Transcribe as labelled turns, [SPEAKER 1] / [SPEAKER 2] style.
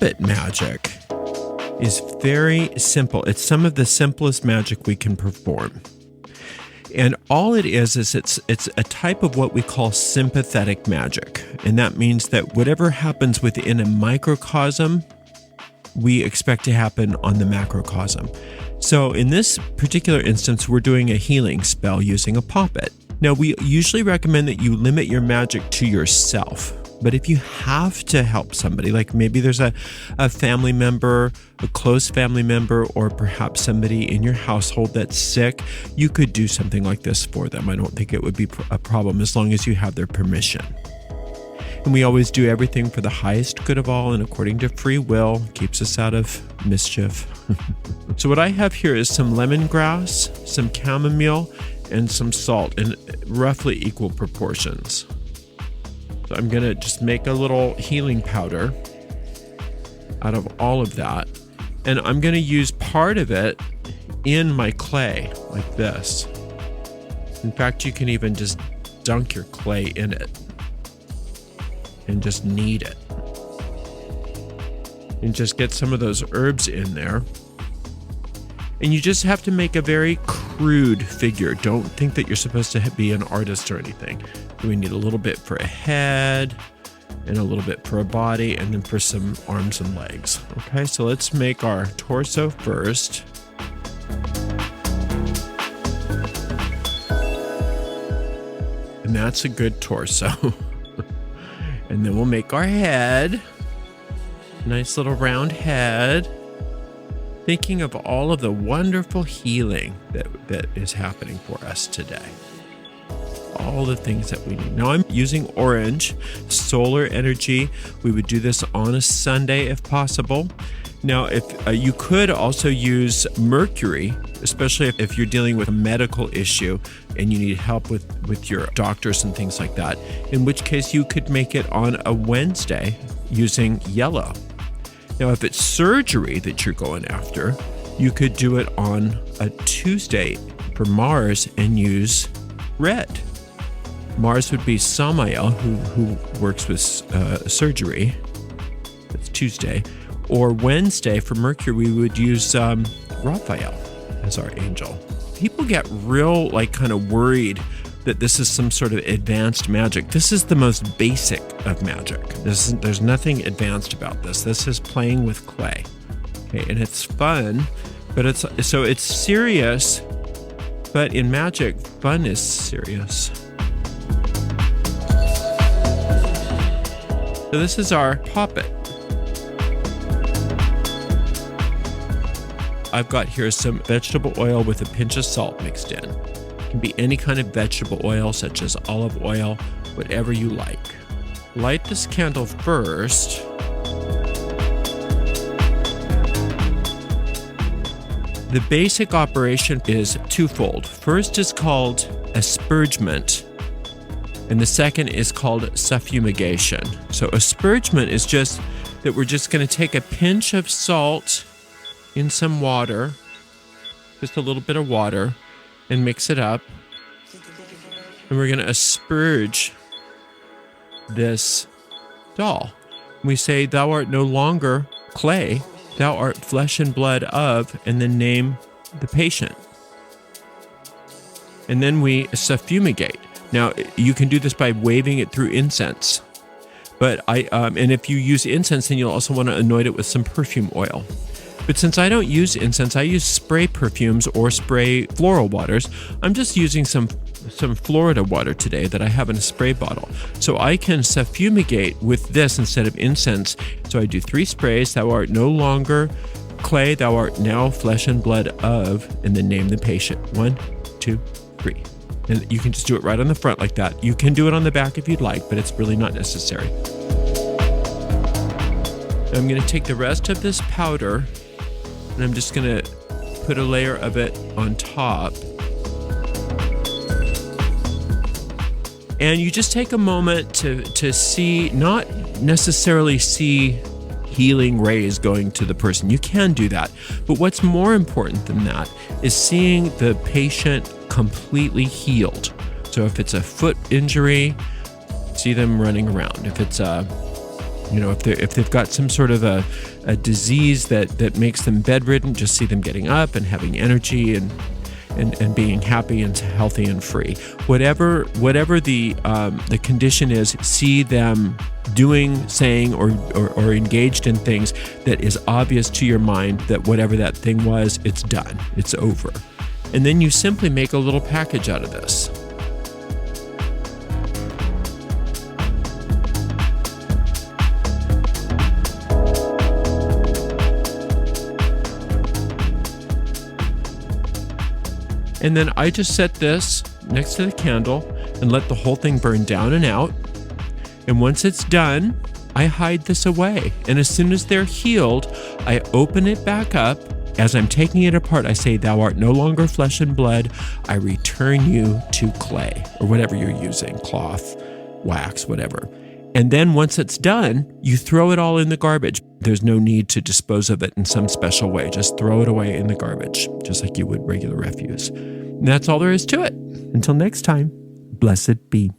[SPEAKER 1] Poppet magic is very simple. It's some of the simplest magic we can perform. And all it is it's a type of what we call sympathetic magic. And that means that whatever happens within a microcosm, we expect to happen on the macrocosm. So in this particular instance, we're doing a healing spell using a Poppet. Now, we usually recommend that you limit your magic to yourself. But if you have to help somebody, like maybe there's a family member, a close family member, or perhaps somebody in your household that's sick, you could do something like this for them. I don't think it would be a problem as long as you have their permission. And we always do everything for the highest good of all and according to free will, keeps us out of mischief. So what I have here is some lemongrass, some chamomile, and some salt in roughly equal proportions. So I'm going to just make a little healing powder out of all of that. And I'm going to use part of it in my clay like this. In fact, you can even just dunk your clay in it and just knead it. And just get some of those herbs in there. And you just have to make a very crude figure. Don't think that you're supposed to be an artist or anything. We need a little bit for a head and a little bit for a body and then for some arms and legs. Okay, so let's make our torso first. And that's a good torso. And then we'll make our head. Nice little round head. Thinking of all of the wonderful healing that is happening for us today. All the things that we need. Now I'm using orange, solar energy. We would do this on a Sunday if possible. Now, if you could also use mercury, especially if you're dealing with a medical issue and you need help with your doctors and things like that, in which case you could make it on a Wednesday using yellow. Now, if it's surgery that you're going after, you could do it on a Tuesday for Mars and use red. Mars would be Samael, who works with surgery. That's Tuesday. Or Wednesday for Mercury, we would use Raphael as our angel. People get real, kind of worried that this is some sort of advanced magic. This is the most basic of magic. There's nothing advanced about this. This is playing with clay. Okay, and it's fun, but it's serious. But in magic, fun is serious. So this is our Poppet. I've got here some vegetable oil with a pinch of salt mixed in. It can be any kind of vegetable oil, such as olive oil, whatever you like. Light this candle first. The basic operation is twofold. First is called aspergement, and the second is called suffumigation. So aspergement is just that we're just going to take a pinch of salt in some water, just a little bit of water, and mix it up. And we're going to asperge this doll. We say, "Thou art no longer clay, thou art flesh and blood of," and then name the patient. And then we suffumigate. Now, you can do this by waving it through incense. But and if you use incense, then you'll also want to anoint it with some perfume oil. But since I don't use incense, I use spray perfumes or spray floral waters. I'm just using some Florida water today that I have in a spray bottle. So I can suffumigate with this instead of incense. So I do 3 sprays. Thou art no longer clay, thou art now flesh and blood of, and then name the patient. 1, 2, 3. And you can just do it right on the front like that. You can do it on the back if you'd like, but it's really not necessary. I'm going to take the rest of this powder and I'm just going to put a layer of it on top. And you just take a moment to see, not necessarily see healing rays going to the person. You can do that. But what's more important than that is seeing the patient completely healed. So if it's a foot injury, see them running around. If it's a If they've got some sort of a disease that makes them bedridden, just see them getting up and having energy and being happy and healthy and free. Whatever the condition is, see them doing, saying, or engaged in things that is obvious to your mind that whatever that thing was, it's done, it's over. And then you simply make a little package out of this. And then I just set this next to the candle and let the whole thing burn down and out. And once it's done, I hide this away. And as soon as they're healed, I open it back up. As I'm taking it apart, I say, "Thou art no longer flesh and blood. I return you to clay," or whatever you're using, cloth, wax, whatever. And then once it's done, you throw it all in the garbage. There's no need to dispose of it in some special way. Just throw it away in the garbage, just like you would regular refuse. And that's all there is to it. Until next time, blessed be.